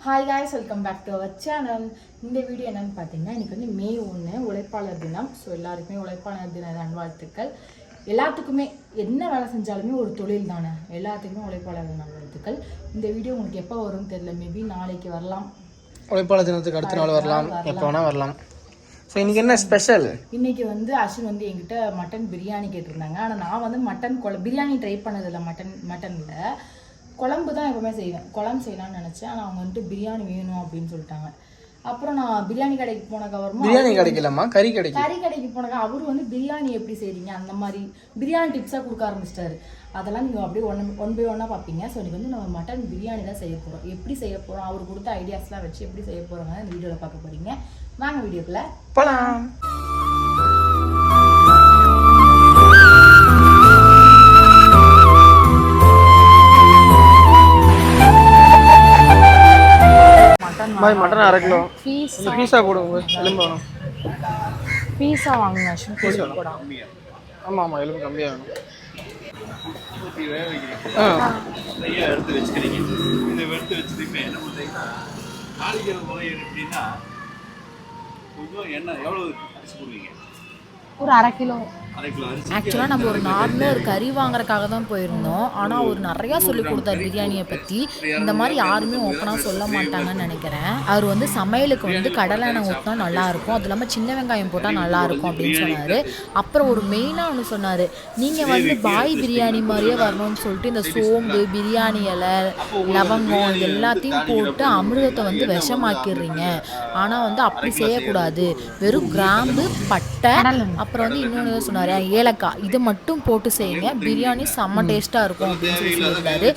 Hi guys, welcome back to our channel. இந்த video என்னென்னு பார்த்தீங்கன்னா, இன்றைக்கி வந்து மே 1 உழைப்பாளர் தினம். ஸோ எல்லாருக்குமே உழைப்பாளர் தின நல்வாழ்த்துக்கள். எல்லாத்துக்குமே என்ன வேலை செஞ்சாலுமே ஒரு தொழில் தானே, எல்லாத்துக்குமே உழைப்பாளர் தின நல்வாழ்த்துக்கள். இந்த வீடியோ உங்களுக்கு எப்போ வரும்னு தெரியல, மேபி நாளைக்கு வரலாம், உழைப்பாளர் தினத்துக்கு அடுத்த நாள் வரலாம், எப்போ வேணால் வரலாம். ஸோ இன்றைக்கி என்ன ஸ்பெஷல்? இன்றைக்கி வந்து அஸ்வின் வந்து என்கிட்ட மட்டன் பிரியாணி கேட்டிருந்தாங்க. ஆனால் நான் வந்து மட்டன் பிரியாணி ட்ரை பண்ணதில்லை. மட்டனில் குழம்பு தான் எப்பவுமே செய்வேன். குழம்பு செய்யலாம்னு நினச்சேன். ஆனால் அவங்க வந்துட்டு பிரியாணி வேணும் அப்படின்னு சொல்லிட்டாங்க. அப்புறம் நான் பிரியாணி கடைக்கு போனதுக்கப்புறமா பிரியாணி கிடைக்கலம்மா, கறி கடைக்கு போனாக்கா அவரு வந்து பிரியாணி எப்படி செய்றீங்க அந்த மாதிரி பிரியாணி டிப்ஸாக கொடுக்க ஆரம்பிச்சிட்டாரு. அதெல்லாம் நீங்கள் அப்படியே ஒன் பை ஒன்னாக பார்ப்பீங்க. ஸோ இன்றைக்கி வந்து நம்ம மட்டன் பிரியாணி தான் செய்ய போகிறோம். எப்படி செய்ய போகிறோம், அவர் கொடுத்த ஐடியாஸ்லாம் வச்சு எப்படி செய்ய போகிறோங்க இந்த வீடியோவில் பார்க்க போகிறீங்க. வாங்க வீடியோக்குள்ள போகலாம். மட்டன் அரை கிலோ பீஸா போடுவோம். எலும்பு வேணும், பீஸா வாங்குங்க. ஆமாம் ஆமாம், எலும்பு கம்மியாக வேணும். எடுத்து வச்சுக்கிறீங்க. இதை எடுத்து வச்சுட்டு என்ன பண்ணுறீங்கன்னா, நாளைக்கு முறை எப்படின்னா கொஞ்சம் எண்ணெய் எவ்வளோ அரிசி போடுவீங்க? ஒரு அரை கிலோ. ஆக்சுவலாக நம்ம ஒரு நார்மலாக ஒரு கறி வாங்குறதுக்காக தான் போயிருந்தோம். ஆனால் அவர் நிறையா சொல்லி கொடுத்தாரு பிரியாணியை பற்றி. இந்த மாதிரி யாருமே ஓப்பனாக சொல்ல மாட்டாங்கன்னு நினைக்கிறேன். அவர் வந்து சமையலுக்கு வந்து கடலை எண்ணெய் ஊற்றினா நல்லாயிருக்கும், அது இல்லாமல் சின்ன வெங்காயம் போட்டால் நல்லாயிருக்கும் அப்படின்னு சொன்னார். அப்புறம் ஒரு மெயினாக ஒன்று சொன்னார், நீங்கள் வந்து பாய் பிரியாணி மாதிரியே வரணும்னு சொல்லிட்டு இந்த சோம்பு, பிரியாணி இலை, லவங்கம் இது எல்லாத்தையும் போட்டு அமிர்தத்தை வந்து விஷமாக்கிடுறீங்க. ஆனால் வந்து அப்படி செய்யக்கூடாது. வெறும் கிராம்பு, பட்டை, அப்புறம் வந்து இன்னொன்று சொன்னார் ஏலக்காய், இது மட்டும் போட்டு செய்யுங்க, பிரியாணி செம்ம டேஸ்ட்டாக இருக்கும் அப்படின்னு சொல்லி சொல்லியிருந்தாரு.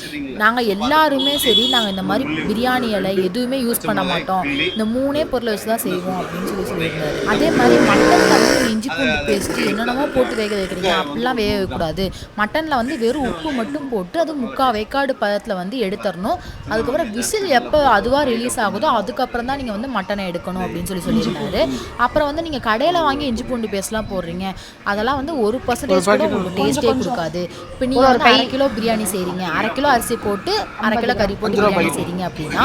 நாங்கள் எல்லாருமே சரி, நாங்கள் இந்த மாதிரி பிரியாணி இலை எதுவுமே யூஸ் பண்ண மாட்டோம், இந்த 3 பொருளை வச்சு தான் செய்வோம் அப்படின்னு சொல்லி சொல்லியிருந்தாரு. அதே மாதிரி மட்டன் வந்து இஞ்சி பூண்டு பேஸ்ட்டு என்னென்னமோ போட்டு வேக வைக்கிறீங்க, அப்படிலாம் வேக வைக்கக்கூடாது. மட்டனில் வந்து வெறும் உப்பு மட்டும் போட்டு அது 3/4 வேக்காடு பதத்தில் வந்து எடுத்துடணும். அதுக்கப்புறம் விசில் எப்போ அதுவாக ரிலீஸ் ஆகுதோ அதுக்கப்புறம் தான் நீங்கள் வந்து மட்டனை எடுக்கணும் அப்படின்னு சொல்லி சொல்லியிருந்தாரு. அப்புறம் வந்து நீங்கள் கடையில் வாங்கி இஞ்சி பூண்டு பேஸ்ட்லாம் போடுறீங்க, அதெல்லாம் வந்து 1% கூட உங்களுக்கு டேஸ்ட்டே கொடுக்காது. இப்போ நீங்கள் ஒரு 1/2 கிலோ பிரியாணி செய்கிறீங்க, 1/2 கிலோ அரிசி போட்டு 1/2 கிலோ கறி போட்டு பிரியாணி செய்கிறீங்க அப்படின்னா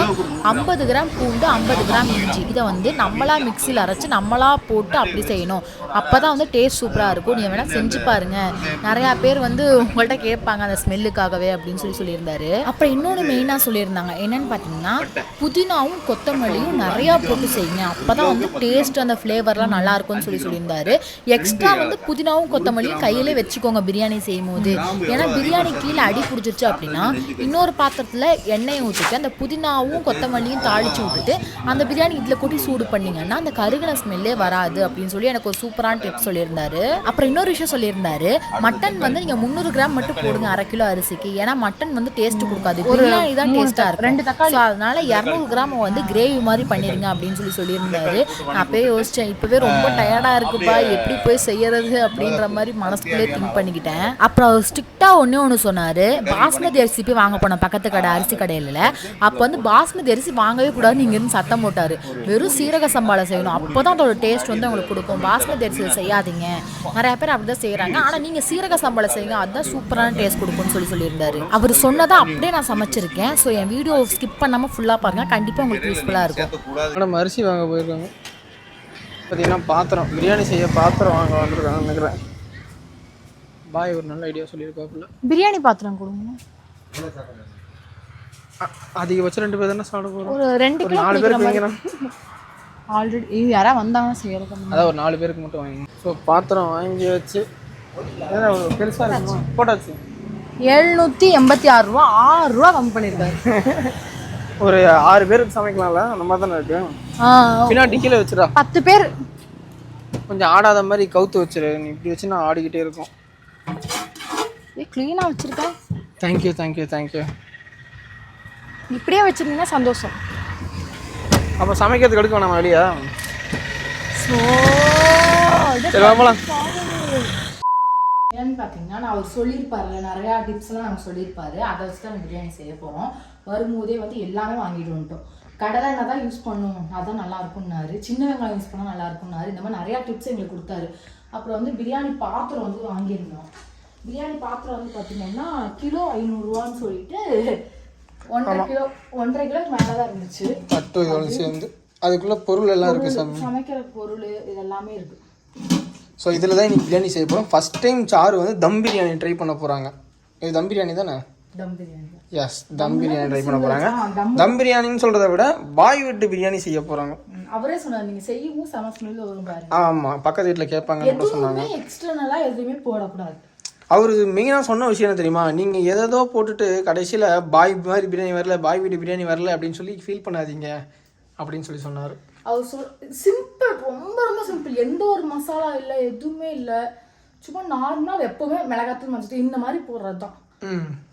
50 கிராம் பூண்டு, 50 கிராம் இஞ்சி, இதை வந்து நம்மளா மிக்சியில் அரைச்சி நம்மளா போட்டு அப்படி செய்யணும். அப்போ தான் வந்து டேஸ்ட் சூப்பராக இருக்கும். நீங்கள் வேணால் செஞ்சு பாருங்கள். நிறையா பேர் வந்து உங்கள்கிட்ட கேட்பாங்க அந்த ஸ்மெல்லுக்காகவே அப்படின்னு சொல்லியிருந்தாரு. அப்புறம் இன்னொன்று மெயினாக சொல்லியிருந்தாங்க, என்னென்னு பார்த்தீங்கன்னா புதினாவும் கொத்தமல்லியும் நிறையா போட்டு செய்யுங்க, அப்போ தான் வந்து டேஸ்ட் அந்த ஃப்ளேவர்லாம் நல்லாயிருக்கும்னு சொல்லியிருந்தாரு. எக்ஸ்ட்ரா வந்து புதினாவும் கொத்தமல்லியும் கையிலே வச்சுக்கோங்க பிரியாணி செய்யும் போது. ஏன்னா பிரியாணி கீழே அடி பிடிச்சிருச்சு அப்படின்னா இன்னொரு பாத்திரத்தில் எண்ணெயை ஊற்றிட்டு அந்த புதினாவும் கொத்தமல்லியும் தாளித்து விட்டுட்டு அந்த பிரியாணி இதில் கூட்டி சூடு பண்ணிங்கன்னா அந்த கருகின ஸ்மெல்லே வராது அப்படின்னு சொல்லி எனக்கு ஒரு சூப்பரான டிப்ஸ் சொல்லியிருந்தாரு. அப்புறம் இன்னொரு விஷயம் சொல்லியிருந்தாரு, மட்டன் வந்து நீங்கள் 300 கிராம் மட்டும் போடுங்க 1/2 கிலோ அரிசிக்கு, ஏன்னா மட்டன் வந்து டேஸ்ட் கொடுக்காது, பிரியாணி தான் டேஸ்ட்டாக இருக்கும். 2 தக்காளி, அதனால 200 கிராம் வந்து கிரேவி மாதிரி பண்ணிடுங்க அப்படின்னு சொல்லியிருந்தாரு. நான் அப்பயே யோசித்தேன், இப்போவே ரொம்ப டயர்டாக இருக்குப்பா, எப்படி போய் செய்யறது அப்படின்ற மாதிரி மனசுக்குள்ளே திங்க் பண்ணிக்கிட்டேன். அப்புறம் அவர் ஸ்ட்ரிக்டாக ஒன்று சொன்னார், பாஸ்மதி அரிசி போய் வாங்க போனோம் பக்கத்து கடை அரிசி கடையில். அப்போ வந்து பாஸ்மதி அரிசி வாங்கவே கூடாது நீங்கன்னு சத்தம் போட்டார். வெறும் சீரக சம்பாலை செய்யணும், அப்போ தான் அதோட டேஸ்ட் வந்து உங்களுக்கு கொடுக்கும், பாஸ்மதி அரிசியை செய்யாதீங்க. நிறைய பேர் அப்படி தான் செய்கிறாங்க, ஆனால் நீங்கள் சீரக சம்பாலை செய்யுங்க, அதுதான் சூப்பரான டேஸ்ட் கொடுக்கும்னு சொல்லியிருந்தாரு. அவர் சொன்னதை அப்படியே நான் சமைச்சிருக்கேன். ஸோ என் வீடியோ ஸ்கிப் பண்ணாமல் ஃபுல்லாக பாருங்கள், கண்டிப்பாக உங்களுக்கு யூஸ்ஃபுல்லாக இருக்கும். நம்ம அரிசி வாங்க போயிருக்காங்க பார்த்தீங்கன்னா, பாத்திரம் பிரியாணி செய்ய பாத்திரம் வாங்க வந்துருக்காங்க நினைக்கிறேன். பாய் ஒரு நல்ல ஐடியா சொல்லியிருக்காப்புல, பிரியாணி பாத்திரம் கொடுங்க. அதிகபட்சம் 2 பேர் தானே சாப்பிட போகிறோம், ஒரு 2 கிலோ 4 பேருக்கு வாங்கினா ஆல்ரெடி யாராவது வந்தாங்கன்னா செய்யறது, அதான் ஒரு 4 பேருக்கு மட்டும் வாங்கி. ஸோ பாத்திரம் வாங்கி வச்சு பெருசாக இருக்குமா போட்டாச்சு. 786 ரூபா, 6 ரூபா கம்மி பண்ணியிருக்காரு. ஒரு 6 பேருக்கு சமைக்கலாம்ல, அந்த மாதிரி தானே இருக்கு. பின்னாடி கீழே வச்சுடா, 10 பேர் கொஞ்சம் ஆடாத மாதிரி கவுத்து வச்சிரு. நீ இப்படி வச்சு நான் ஆடிக்கிட்டே இருக்கும். க்ளீனாக வச்சுருக்கேன். Thank you thank you thank you. இப்படியே வச்சுருந்தீங்கன்னா சந்தோஷம். அப்போ சமைக்கிறதுக்கு எடுக்க வேணாம் வெளியா? சரி வாங்கலாம். ஏன்னு பார்த்தீங்கன்னா, நான் அவர் சொல்லியிருப்பாருல நிறையா டிப்ஸ்லாம் நம்ம சொல்லியிருப்பாரு, அதை வச்சு தான் நம்ம பிரியாணி செய்ய போகிறோம். வரும்போதே வந்து எல்லாமே வாங்கிட்டு வந்துட்டோம். கடலை எண்ணெய் தான் யூஸ் பண்ணணும், அதான் நல்லா இருக்கும்னாரு. சின்ன வெங்காயம் யூஸ் பண்ணால் நல்லா இருக்கும்னாரு. இந்த மாதிரி நிறையா டிப்ஸ் எங்களுக்கு கொடுத்தாரு. அப்புறம் வந்து பிரியாணி பாத்திரம் வந்து வாங்கியிருந்தோம். பிரியாணி பாத்திரம் வந்து பார்த்தீங்கன்னா கிலோ 500 ரூபான்னு சொல்லிட்டு 1.5 கிலோ மேலே தான் இருந்துச்சு. தட்டு இதோட சேர்ந்து அதுக்குள்ளே பொருள் எல்லாம் இருக்குது சாமி. சமைக்கிற பொருள் இதெல்லாமே இருக்குது. ஸோ இதில் தான் இன்னைக்கு பிரியாணி செய்ய போகிறோம். ஃபஸ்ட் டைம் சாரு வந்து தம் பிரியாணி ட்ரை பண்ண போகிறாங்க. இது தம் பிரியாணி தானே? தம் பிரியாணி. எஸ், தம் பிரியாணி ட்ரை பண்ண போகிறாங்க. தம் பிரியாணின்னு சொல்கிறத விட பாய் வீட்டு பிரியாணி செய்ய போகிறாங்க. அவரே சொன்னார் நீங்கள் செய்யவும் செம ஸ்மெல் வரும் பாருங்க. ஆமாம், பக்கத்து வீட்டில் கேட்பாங்கன்னு சொன்னாங்க. எக்ஸ்டர்னலாக எதுவுமே போடக்கூடாது. அவர் மெயினாக சொன்ன விஷயம் என்ன தெரியுமா, நீங்கள் எதோ போட்டுட்டு கடைசியில் பாய் மாதிரி பிரியாணி வரல, பாய் வீட்டு பிரியாணி வரல அப்படின்னு சொல்லி ஃபீல் பண்ணாதீங்க அப்படின்னு சொல்லி சொன்னார். அவர் சிம்பிள், ரொம்ப ரொம்ப சிம்பிள். எந்த ஒரு மசாலா இல்லை, எதுவுமே இல்லை. சும்மா நார்மலாக எப்போவுமே மிளகாத்தூள் மஞ்சள் இந்த மாதிரி போடுறது தான்.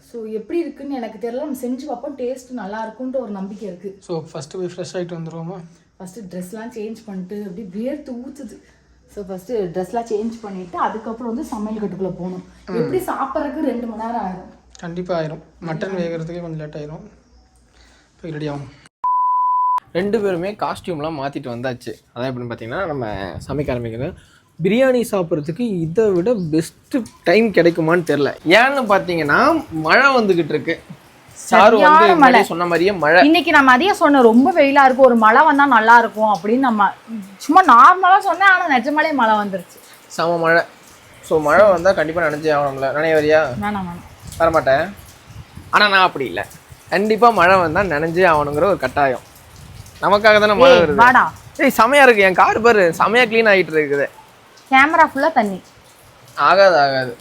ஸோ எப்படி இருக்குன்னு எனக்கு தெரியல. நம்ம செஞ்சு பார்ப்போம். டேஸ்ட் நல்லா இருக்குன்ட்டு ஒரு நம்பிக்கை இருக்குது. ஸோ ஃபஸ்ட்டு போய் ஃப்ரெஷ் ஆகிட்டு வந்துடுவோமா? ஃபஸ்ட்டு ட்ரெஸ்லாம் சேஞ்ச் பண்ணிட்டு அப்படி வேர்த்து ஊற்றுது. ஸோ ஃபஸ்ட்டு ட்ரெஸ்லாம் சேஞ்ச் பண்ணிவிட்டு அதுக்கப்புறம் வந்து சமையல் கட்டுக்குள்ளே போகணும். எப்படி சாப்பிட்றதுக்கு 2 மணி நேரம் ஆயிடும். கண்டிப்பாக ஆயிரும். மட்டன் வேகிறதுக்கே கொஞ்சம் லேட் ஆயிரும். போய் ரெடி ஆகும். 2 பேருமே காஸ்டியூம்லாம் மாற்றிட்டு வந்தாச்சு. அதான் எப்படின்னு பார்த்தீங்கன்னா, நம்ம சமைக்க ஆரம்பிக்கிறது பிரியாணி சாப்பிட்றதுக்கு இதை விட பெஸ்ட்டு டைம் கிடைக்குமான்னு தெரில. ஏன்னு பார்த்தீங்கன்னா மழை வந்துக்கிட்டு இருக்கு. சாரு வந்து சொன்ன மாதிரியே மழை. இன்னைக்கு நான் மதியம் சொன்னேன் ரொம்ப வெயிலா இருக்கும், ஒரு மழை வந்தா நல்லா இருக்கும் அப்படின்னு. நம்ம சும்மா நார்மலா சொன்னேன், ஆனா நிஜமாலே மழை வந்துருச்சு. செம மழை. ஸோ மழை வந்தால் கண்டிப்பாக நினைச்சே ஆகணும்ல. நினைய வரியா? வேணாம் வரமாட்டேன். ஆனால் நான் அப்படி இல்லை, கண்டிப்பாக மழை வந்தால் நினைஞ்சே ஆகணுங்கிற ஒரு கட்டாயம். நமக்காக தானே மழை வருது. ஏய் செமையா இருக்கு. என் கார் பாரு, செமையா க்ளீன் ஆகிட்டு இருக்குது. கேமரா ஃபுல்லா தண்ணி. ஆகாது.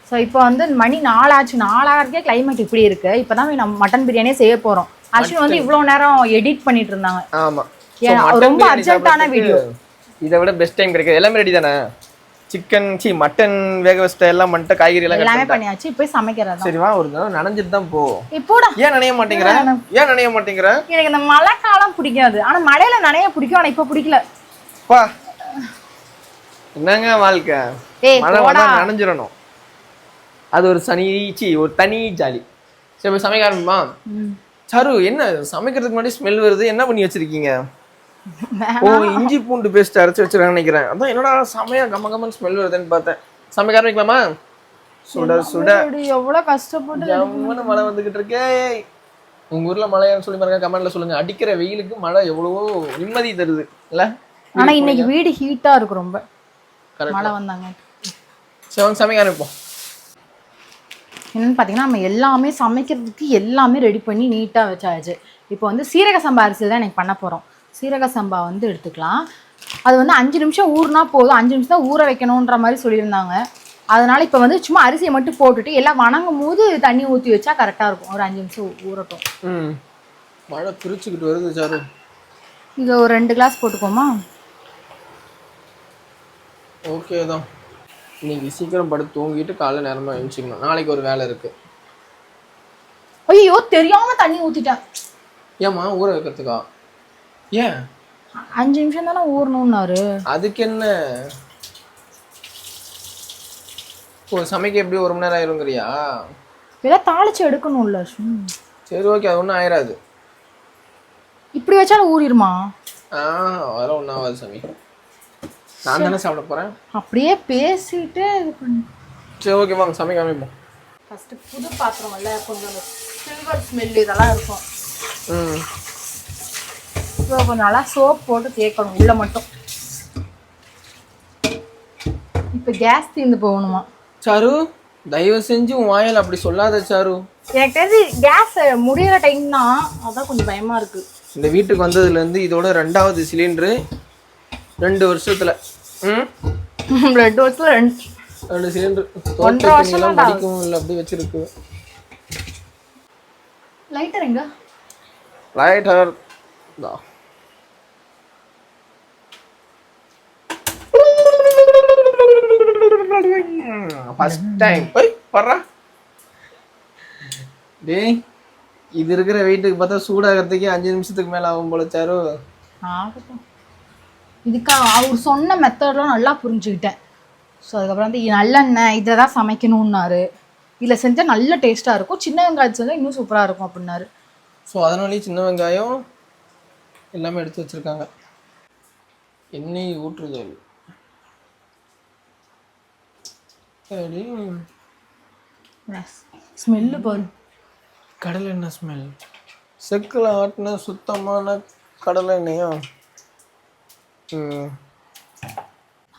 ஸோ இப்போ வந்து மணி 4 ஆச்சு. 4 ஆகிறதுக்கே கிளைமேட் இப்படி இருக்கு. இப்போ தான் நம்ம மட்டன் பிரியாணியே செய்ய போகிறோம். அஸ்வின் வந்து இவ்வளோ நேரம் எடிட் பண்ணிட்டு இருந்தாங்க. ஆமாம், ரொம்ப அர்ஜென்ட்டான வீடியோ. இதை விட பெஸ்ட் டைம் கிடைக்காது. எல்லாமே ரெடி தானே? சிக்கன் மட்டன் வேக வச்சுட்டு எல்லாம் பண்ணிட்டு காய்கறி எல்லாமே பண்ணியாச்சு. இப்போ சமைக்கிறதா. சரி வா, ஒரு நாள் நனைஞ்சிட்டு தான் போ. இப்போடா ஏன் நனைய மாட்டேங்கிற? எனக்கு இந்த மழை காலம் பிடிக்காது. ஆனால் மழையில நனைய பிடிக்கும். ஆனால் இப்போ பிடிக்கல. பா என்னங்க வாழ்க்கை, மழை வந்தா நனைஞ்சிடணும். அது ஒரு ஒரு தனி ஜாலி. சரி போய் சமைக்க ஆரம்பிமா. சாரு என்ன சமைக்கிறதுக்கு முன்னாடி ஸ்மெல் வருது, என்ன பண்ணி வச்சிருக்கீங்க? ஓ, இஞ்சி பூண்டு பேஸ்ட் அரைச்சி வச்சிருக்கான்னு நினைக்கிறேன். அதான் என்னடா சமையா கம்ம ஸ்மெல் வருதுன்னு பார்த்தேன். சமைக்க ஆரம்பிக்கலாமா? சுட எவ்வளவு கஷ்டப்பட்டு மழை வந்துகிட்டு இருக்கே. உங்க ஊர்ல மழையான்னு சொல்லி பாருங்க, கமெண்ட்ல சொல்லுங்க. அடிக்கிற வெயிலுக்கு மழை எவ்வளவோ நிம்மதி தருது இல்ல? ஆனா இன்னைக்கு வீடு ஹீட்டா இருக்கு ரொம்ப. மழை வந்தாங்க. சரி சமைக்க ஆரம்பிப்போம். என்னன்னு பார்த்தீங்கன்னா, நம்ம எல்லாமே சமைக்கிறதுக்கு எல்லாமே ரெடி பண்ணி நீட்டாக வச்சாச்சு. இப்போ வந்து சீரக சம்பா அரிசி தான் எனக்கு பண்ண போகிறோம். சீரக சம்பா வந்து எடுத்துக்கலாம். அது வந்து 5 நிமிஷம் ஊறினா போதும். 5 நிமிஷம் தான் ஊற வைக்கணுன்ற மாதிரி சொல்லியிருந்தாங்க. அதனால் இப்போ வந்து சும்மா அரிசியை மட்டும் போட்டுட்டு எல்லாம் வணங்கும் போது தண்ணி ஊற்றி வச்சா கரெக்டாக இருக்கும். ஒரு 5 நிமிஷம் ஊறட்டும். மழை பிரிச்சுக்கிட்டு வருது சாரு. இதை ஒரு 2 கிளாஸ் போட்டுக்கோமா? ஓகே தான். இன்னைக்கு சீக்கிரம் படுத்து தூங்கிட்டு காலைல நேரமாக எழுந்திக்கணும். நாளைக்கு ஒரு வேலை இருக்குது. ஐயோ தெரியாமல் தண்ணி ஊற்றிட்டேன். ஏம்மா ஊற வைக்கிறதுக்கா? ஏன் 5 நிமிஷம் தானே ஊறணும்னாரு. அதுக்கு என்ன? ஓ, சமைக்க எப்படி 1 மணி நேரம் ஆயிருங்கிறியா? இதெல்லாம் தாளிச்சு எடுக்கணும்ல. சரி ஓகே, அது ஒன்றும் ஆயிராது. இப்படி வச்சாலும் ஊறிடுமா? அதெல்லாம் ஒன்றும் ஆகாது சாமி. நான் தானே சாப்பிட போகிறேன். அப்படியே பேசிட்டு இது பண்ணு. சரி ஓகே வாங்க சமைக்க ஆரம்பிப்போம். ஃபஸ்ட்டு புது பாத்திரம் இல்லை, கொஞ்சம் சில்வர் ஸ்மெல் இதெல்லாம் இருக்கும். ஸோ கொஞ்சம் நல்லா சோப் போட்டு தேய்க்கணும் உள்ள மட்டும். இப்போ கேஸ் தீர்ந்து போகணுமா? சாரு தயவு செஞ்சு உன் வாயில் அப்படி சொல்லாத சாரு. எனக்கு தெரிஞ்சு கேஸ் முடிகிற டைம் தான், அதான் கொஞ்சம் பயமாக இருக்குது. இந்த வீட்டுக்கு வந்ததுலேருந்து இதோட 2வது சிலிண்டரு 2 வருஷத்துல. 2 வருஷத்துல 2 சிலிண்டர். 1.5 வருஷம் படிக்கவும் இல்லை, அப்படி வச்சிருக்கு. லைட்டர் எங்க? லைட்டர் ஃபர்ஸ்ட் டைம் பர்றா. டேய் இது இருக்கிற வெயிட்டுக்கு பார்த்தா சூடாகிறதுக்கே 5 நிமிஷத்துக்கு மேலே ஆகும் போல சாரு. ஆகட்டும். இதுக்கு அவர் சொன்ன மெத்தட்லாம் நல்லா புரிஞ்சுக்கிட்டேன். ஸோ அதுக்கப்புறம் வந்து நல்லெண்ணெய் இதில் தான் சமைக்கணுன்னாரு. இதில் செஞ்சால் நல்ல டேஸ்ட்டாக இருக்கும், சின்ன வெங்காயம் செஞ்சால் இன்னும் சூப்பராக இருக்கும் அப்படின்னாரு. ஸோ அதனாலேயே சின்ன வெங்காயம் எல்லாமே எடுத்து வச்சுருக்காங்க. எண்ணெய் ஊற்றுதல் ஸ்மெல்லு பாரு. கடலை எண்ணெய் ஸ்மெல். செக்கில் ஆட்டின சுத்தமான கடலை எண்ணெயா?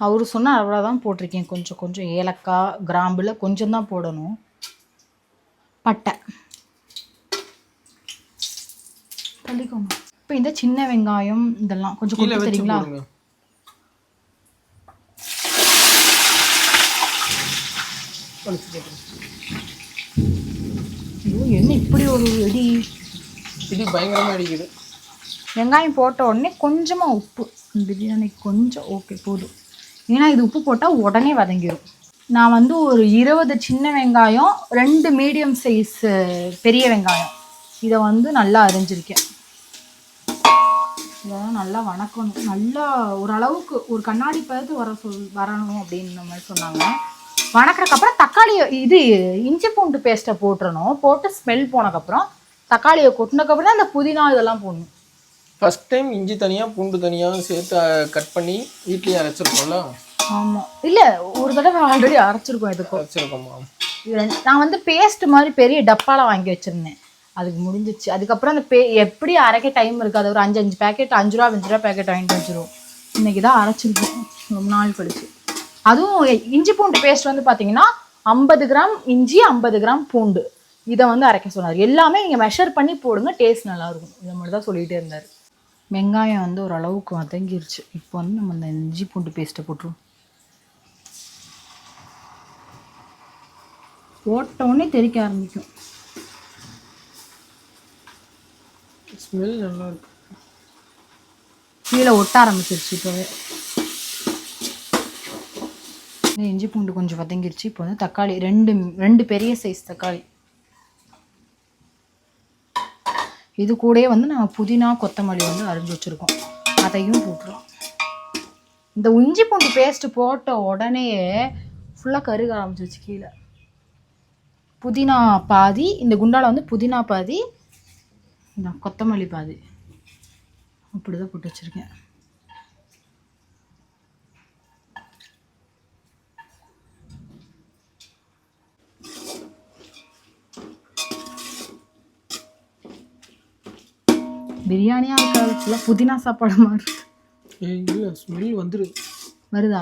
அவர் சொன்னால் அவ்வளோதான் போட்டிருக்கேன். கொஞ்சம் கொஞ்சம் ஏலக்காய் கிராம்பில் கொஞ்சம் தான் போடணும். பட்டை தள்ளிக்கோங்க. இப்போ இந்த சின்ன வெங்காயம் இதெல்லாம் கொஞ்சம் கொண்டு தெரியுங்களா? ஐயோ என்ன இப்படி ஒரு இடி பயங்கரமாக அடிக்குது. வெங்காயம் போட்ட உடனே கொஞ்சமாக உப்பு, பிரியாணிக்கு கொஞ்சம் ஓகே போதும். ஏன்னா இது உப்பு போட்டால் உடனே வதங்கிடும். நான் வந்து ஒரு 20 சின்ன வெங்காயம் 2 மீடியம் சைஸ் பெரிய வெங்காயம் இதை வந்து நல்லா அரிஞ்சிருக்கேன். இதெல்லாம் நல்லா வணக்கணும். நல்லா ஓரளவுக்கு ஒரு கண்ணாடி பதத்து வரணும் அப்படின்ற மாதிரி சொன்னாங்க. வணக்கிறதுக்கப்புறம் தக்காளி இஞ்சி பூண்டு பேஸ்ட்டை போட்டுறணும். போட்டு ஸ்மெல் போனதுக்கப்புறம் தக்காளியை கொட்டினதுக்கப்புறம் தான் அந்த புதினா இதெல்லாம் போடணும். ஃபஸ்ட் டைம் இஞ்சி தனியாக பூண்டு தனியாக சேர்த்து கட் பண்ணி வீட்லேயே அரைச்சிருக்கோம்ல? ஆமாம். இல்லை ஒரு தடவை ஆல்ரெடி அரைச்சிருக்கோம். இதுக்கு அரைச்சிருக்கோமா? நான் வந்து பேஸ்ட் மாதிரி பெரிய டப்பாவில் வாங்கி வச்சுருந்தேன். அதுக்கு முடிஞ்சிச்சு. அதுக்கப்புறம் அந்த எப்படி அரைக்க டைம் இருக்காது. ஒரு 5 பேக்கெட் 5 ரூபா பேக்கெட் வாங்கிட்டு வச்சிருவோம். இன்றைக்கி தான் அரைச்சிருக்கோம் ரொம்ப நாள் கழிச்சு. அதுவும் இஞ்சி பூண்டு பேஸ்ட் வந்து பார்த்தீங்கன்னா 50 கிராம் இஞ்சி 50 கிராம் பூண்டு இதை வந்து அரைக்க சொன்னார். எல்லாமே நீங்கள் மெஷர் பண்ணி போடுங்க, டேஸ்ட் நல்லாயிருக்கும். இதை மட்டும் தான் சொல்லிகிட்டே இருந்தார். வெங்காயம் வந்து ஓரளவுக்கு வதங்கிருச்சு. இப்போ வந்து நம்ம அந்த இஞ்சி பூண்டு பேஸ்ட்டை போட்டுருவோம். போட்டோடனே தெறிக்க ஆரம்பிக்கும். ஸ்மெல் நல்லா இருக்கு. கீழே ஒட்ட ஆரம்பிச்சிருச்சு. இப்போவே இஞ்சி பூண்டு கொஞ்சம் வதங்கிருச்சு. இப்போ வந்து தக்காளி 2 பெரிய சைஸ் தக்காளி இது கூடயே வந்து நம்ம புதினா கொத்தமல்லி வந்து அரிஞ்சு வச்சுருக்கோம். அதையும் போட்டுருவோம். இந்த இஞ்சி பூண்டு பேஸ்ட் போட்ட உடனே ஃபுல்லாக கருக ஆரம்பிச்சிருச்சு. கீழே புதினா பாதி, இந்த குண்டால வந்து புதினா பாதி, இந்த கொத்தமல்லி பாதி, அப்படி தான் போட்டு வச்சுருக்கேன். பிரியாணியாக இருக்காது, ஃபுல்லாக புதினா சாப்பாடு மாதிரி இருக்கு. இல்லை ஸ்மெல் வருதா?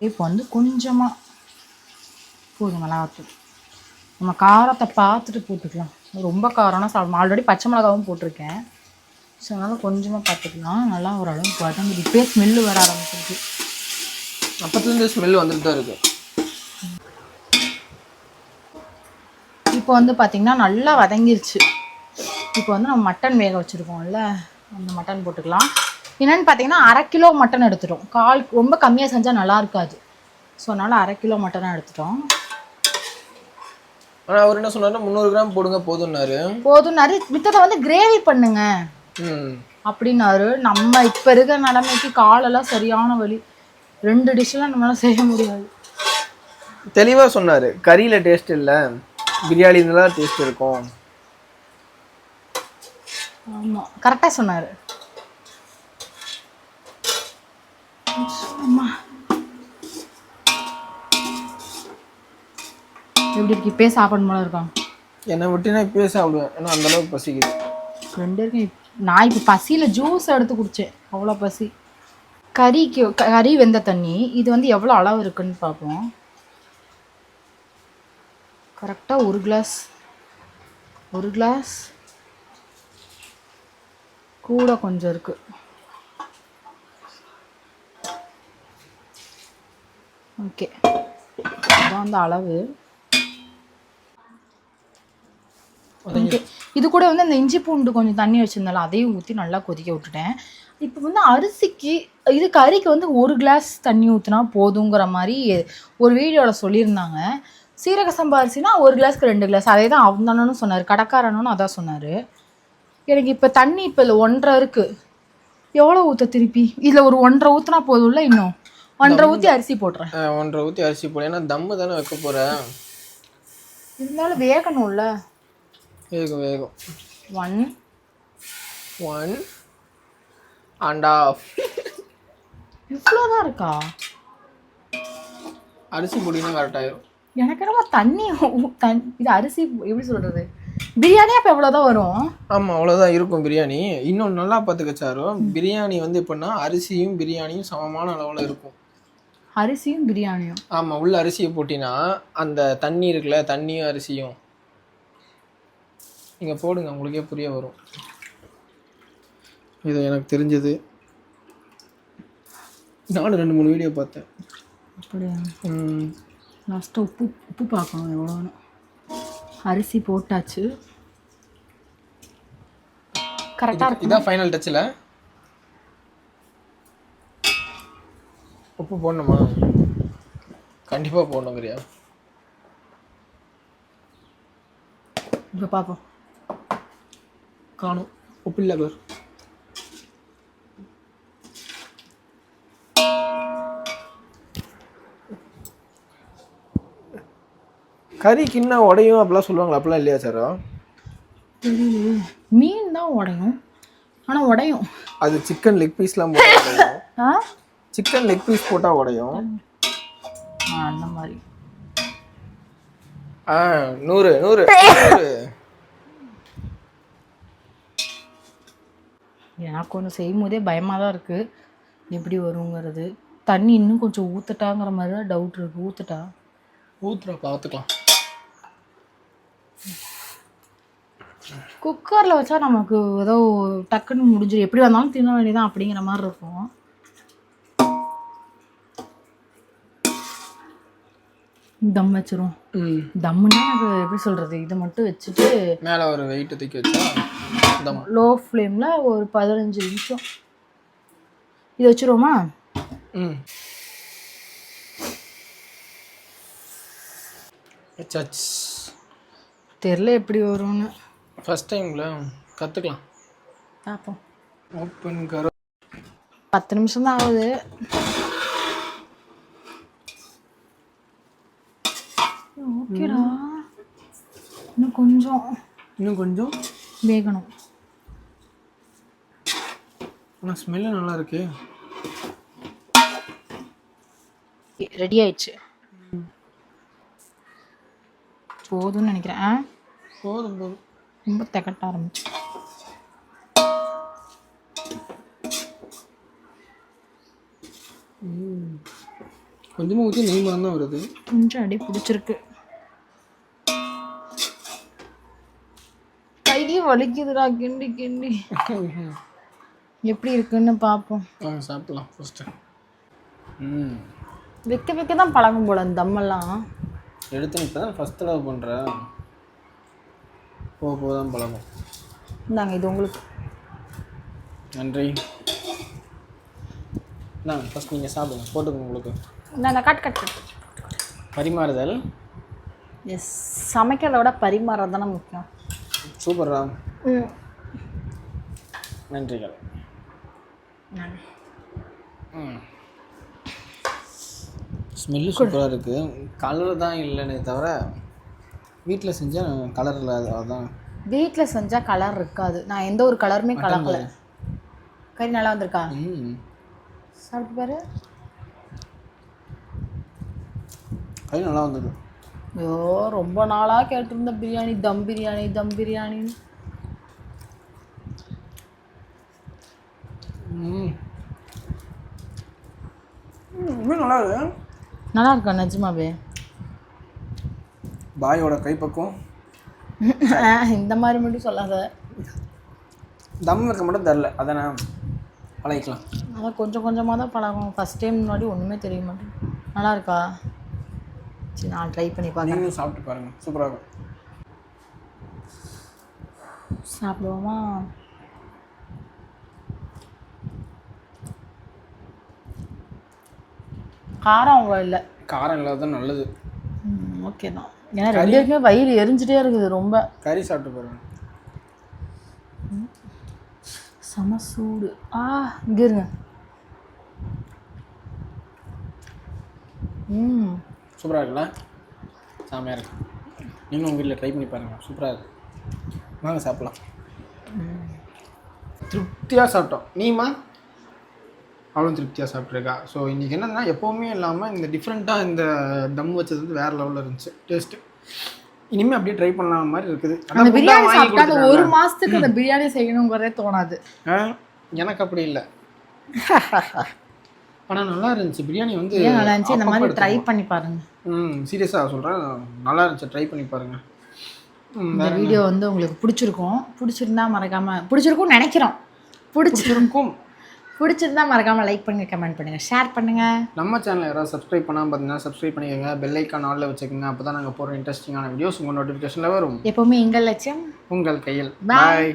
இப்போ வந்து கொஞ்சமாக போதும் மிளகாத்தூள். நம்ம காரத்தை பார்த்துட்டு போட்டுக்கலாம். ரொம்ப காரம்னா சாப்பிடணும். ஆல்ரெடி பச்சை மிளகாவும் போட்டிருக்கேன். ஸோ அதனால் கொஞ்சமாக பார்த்துக்கலாம். நல்லா ஓரளவுக்கு வதங்குது. இப்போயே ஸ்மெல்லு வர ஆரம்பிச்சிருக்கு. அப்பத்துலேருந்து ஸ்மெல் வந்துட்டு தான் இருக்குது. இப்போ வந்து பார்த்திங்கன்னா நல்லா வதங்கிருச்சு. இப்போ வந்து நம்ம மட்டன் வேக வச்சுருக்கோம்ல, அந்த மட்டன் போட்டுக்கலாம். என்னென்னு பார்த்தீங்கன்னா 1/2 கிலோ மட்டன் எடுத்துட்டோம். ரொம்ப கம்மியாக செஞ்சால் நல்லா இருக்காது. ஸோ அதனால் 1/2 கிலோ மட்டனாக எடுத்துட்டோம். ஆனால் அவர் என்ன சொன்னார், 300 கிராம் போடுங்க போதும்னாரு. மித்ததை வந்து கிரேவி பண்ணுங்க அப்படின்னாரு. நம்ம இப்போ இருக்கிற நிலைமைக்கு காலெல்லாம் சரியான வலி. 2 டிஷ்ஷெலாம் நம்மளால செய்ய முடியாது. தெளிவாக சொன்னார், கறியில் டேஸ்ட் இல்லை, பிரியாணியில் தான் டேஸ்ட் இருக்கும். ஆமாம், கரெக்டாக சொன்னார். எப்படி இருக்கு? இப்போயே சாப்பிட போல இருக்கான். என்னை விட்டுனா இப்போயே சாப்பிடுவேன். ஏன்னா அந்தளவுக்கு பசிக்குது. 2 இருக்கு. நான் இப்போ பசியில் ஜூஸ் எடுத்து குடித்தேன். அவ்வளோ பசி. கறி வெந்த தண்ணி இது வந்து எவ்வளோ அளவு இருக்குன்னு பார்ப்போம். கரெக்டாக 1 கிளாஸ் கூட கொஞ்சம் இருக்குது. ஓகே, அதான் அந்த அளவு. ஓகே, இது கூட வந்து அந்த இஞ்சி பூண்டு கொஞ்சம் தண்ணி வச்சுருந்தாலும் அதையும் ஊற்றி நல்லா கொதிக்க விட்டுட்டேன். இப்போ வந்து அரிசிக்கு கறிக்கு வந்து 1 கிளாஸ் தண்ணி ஊற்றினா போதுங்கிற மாதிரி ஒரு வீடியோவில் சொல்லியிருந்தாங்க. சீரக சம்பா அரிசினா 1 கிளாஸ்க்கு 2 கிளாஸ், அதே தான் அவந்தானு சொன்னார். கடைக்காரனும் அதான் சொன்னார். எனக்கு இப்போ தண்ணி இப்போ இல்லை 1.5 இருக்குது. எவ்வளோ ஊற்ற திருப்பி? இதில் ஒரு 1.5 ஊற்றினா போதும்ல. இன்னும் 1.5 ஊற்றி அரிசி போடுறேன். 1.5 ஊற்றி அரிசி போடுறேன். ஏன்னா தம்மு தானே வைக்க போகிறேன். இருந்தாலும் வேகணும்ல. வேகும். 1 1.5 இவ்வளோதான் இருக்கா? அரிசி பொடினா கரெக்டாயிரும். எனக்கு என்னமோ தண்ணி இது அரிசி எப்படி சொல்கிறது, பிரியாணி அப்போ எவ்வளோதான் வரும்? ஆமாம், அவ்வளோதான் இருக்கும் பிரியாணி. இன்னொன்று நல்லா பார்த்துக்க சாரு, பிரியாணி வந்து எப்படின்னா அரிசியும் பிரியாணியும் சமமான அளவில் இருக்கும். அரிசியும் பிரியாணியும்? ஆமாம், உள்ள அரிசியை போட்டினா அந்த தண்ணி இருக்குல்ல, தண்ணியும் அரிசியும் நீங்கள் போடுங்க, உங்களுக்கே புரிய வரும். இது எனக்கு தெரிஞ்சது, நானும் 2-3 வீடியோ பார்த்தேன். அப்படியா? லாஸ்ட்டாக உப்பு பார்க்கணும் எவ்வளோன்னு. அரிசி போட்டாச்சு, கரெக்டாக இருக்கு. இதான் ஃபைனல் டச்சில். உப்பு போடணுமா? கண்டிப்பாக போடணுங்கிறியா? இப்போ பார்ப்போம். காணும், உப்பு இல்லை பேர். கறி கிண்ணா உடையும் அப்படிலாம் சொல்லுவாங்களா? அப்படிலாம் இல்லையா சாரா? மீன் தான் உடையும், ஆனால் உடையும். அது சிக்கன் லெக் பீஸ்லாம் போட்டால் உடையும். ஆ, சிக்கன் லெக் பீஸ் போட்டால் உடையும். அந்த மாதிரி. 100 எனக்கு ஒன்று செய்யும் போதே பயமாக தான் இருக்குது, எப்படி வருங்கிறது. தண்ணி இன்னும் கொஞ்சம் ஊற்றட்டாங்கிற மாதிரி தான் டவுட் இருக்குது. ஊற்றுறா பார்த்துக்கலாம். குக்கரில் வச்சா நமக்கு ஏதோ டக்குன்னு முடிஞ்சிடும், எப்படி வந்தாலும் தின்ன வேண்டியதான் அப்படிங்கிற மாதிரி இருக்கும். தம் வச்சிரும். தம்முன்னா எனக்கு எப்படி சொல்கிறது, இதை மட்டும் வச்சுட்டு மேலே ஒரு வெயிட்டை தூக்கி வச்சா தம். லோ ஃப்ளேமில் ஒரு 15 நிமிஷம் இது வச்சுருவோமா? தெரில எப்படி வரும்னு. ஃபஸ்ட் டைமில் கற்றுக்கலாம், பார்ப்போம். ஓப்பன் கரோ. 10 நிமிஷம் தான் ஆகுது. ஓகேடா, இன்னும் கொஞ்சம் வேகணும். ஆனால் ஸ்மெல்லு நல்லா இருக்கு. ரெடி ஆயிடுச்சு, போதும்னு நினைக்கிறேன். போதும் ரொம்ப திகட்ட ஆரம்பிச்சு. கொஞ்சமாக ஊற்றி நெய் மாதிரி தான் வருது. கொஞ்சம் அடி பிடிச்சிருக்கு, கையே வலிக்குதுடா கிண்டி. எப்படி இருக்குன்னு பார்ப்போம். சாப்பிடலாம் ஃபஸ்ட்டு. வைக்க தான் பழகும் போல அந்த தம்மெல்லாம். எடுத்து இப்போ தான் ஃபஸ்ட் தடவை பண்ணுறேன், போக தான் பழகும். இந்தாங்க, இது உங்களுக்கு. நன்றி. நான் ஃபஸ்ட் நீங்கள் சாப்பிடுங்க, போட்டுக்கோங்க உங்களுக்கு. நான் கட் பரிமாறுதல். எஸ், சமைக்கிறத விட பரிமாறுறது தானே முக்கியம். சூப்பர்ரா. நன்றிகள். ஸ்மெல்லு சூப்பராக இருக்குது. கலர் தான் இல்லைன்னு தவிர வீட்டில் செஞ்சால் கலர் இல்லை. அதுதான் வீட்டில் செஞ்சால் கலர் இருக்காது. நான் எந்த ஒரு கலருமே கலக்கல. கறி நல்லா வந்திருக்கா? சாப்பிட்டு பாரு. கறி நல்லா வந்தது. ஐயோ, ரொம்ப நாளாக கேட்டிருந்த பிரியாணி, தம் பிரியாணின்னு. நல்லா இருக்கு. நல்லா இருக்கா நிஜமாவே? பாயோட கைப்பக்கம் இந்த மாதிரி மட்டும் சொல்லாத. தம் வைக்க மட்டும் தரல, அதை நான் பழகிக்கலாம். அதான் கொஞ்சம் கொஞ்சமாக தான் பழகும். ஃபஸ்ட் டைம் முன்னாடி ஒன்றுமே தெரிய மாட்டேன். நல்லா இருக்கா? சரி, நான் ட்ரை பண்ணி பார்க்குறேன். நீங்களும் சாப்பிட்டு பாருங்கள், சூப்பராக இருக்கும். சாப்பிடுவோமா? காரம் அவ்வளோ இல்லை. காரம் இல்லாத நல்லது. ஓகே தான். ஏன்னா 2 பேருக்குமே வயிறு எரிஞ்சிட்டே இருக்குது ரொம்ப. கறி சாப்பிட்டு பாருங்க, செம சூடு. இங்கே இருங்க. சூப்பராக இருக்குல்ல? செமையாக இருக்கு. நீங்களும் உங்கள் வீட்டில் ட்ரை பண்ணி பாருங்கள், சூப்பராக இருக்கு. வாங்க சாப்பிட்லாம். திருப்தியாக சாப்பிட்டோம். நீமா? அவளும் திருப்தியாக சாப்பிட்ருக்கா. ஸோ இன்றைக்கி என்னன்னா எப்போவுமே இல்லாமல் இந்த டிஃப்ரெண்ட்டாக இந்த தம் வச்சது வந்து வேறு லெவலில் இருந்துச்சு டேஸ்ட்டு. இனிமேல் அப்படியே ட்ரை பண்ணலாம் மாதிரி இருக்குது. அந்த பிரியாணி சாப்பிட்டா அந்த 1 மாசத்துக்கு அந்த பிரியாணி செய்யணுங்கிறதே தோணாது. எனக்கு அப்படி இல்லை. ஆனால் நல்லா இருந்துச்சு பிரியாணி வந்து. நல்லா இருந்துச்சு. இந்த மாதிரி ட்ரை பண்ணி பாருங்க. சீரியஸாக சொல்கிறேன், நல்லா இருந்துச்சு, ட்ரை பண்ணி பாருங்க. இந்த வீடியோ வந்து உங்களுக்கு பிடிச்சிருந்தா மறக்காம பிடிச்சிருக்கும்னு நினைக்கிறோம். பிடிச்சிருந்தா மறக்காம லைக் பண்ணுங்க, கமெண்ட் பண்ணுங்க, ஷேர் பண்ணுங்க. நம்ம சேனல் யாராவது சப்ஸ்கிரைப் பண்ணாமல் பார்த்தீங்கன்னா சப்ஸ்கிரைப் பண்ணிக்கோங்க. பெல் ஐக்கான் ஆல்ல வச்சுக்கோங்க. அப்போ தான் நாங்கள் போகிற இன்ட்ரெஸ்டிங்கான வீடியோஸ் உங்கள் நோட்டிஃபிகேஷனில் வரும். எப்பவுமே எங்கள் லட்சியம் உங்கள் கையில். Bye. பாய்.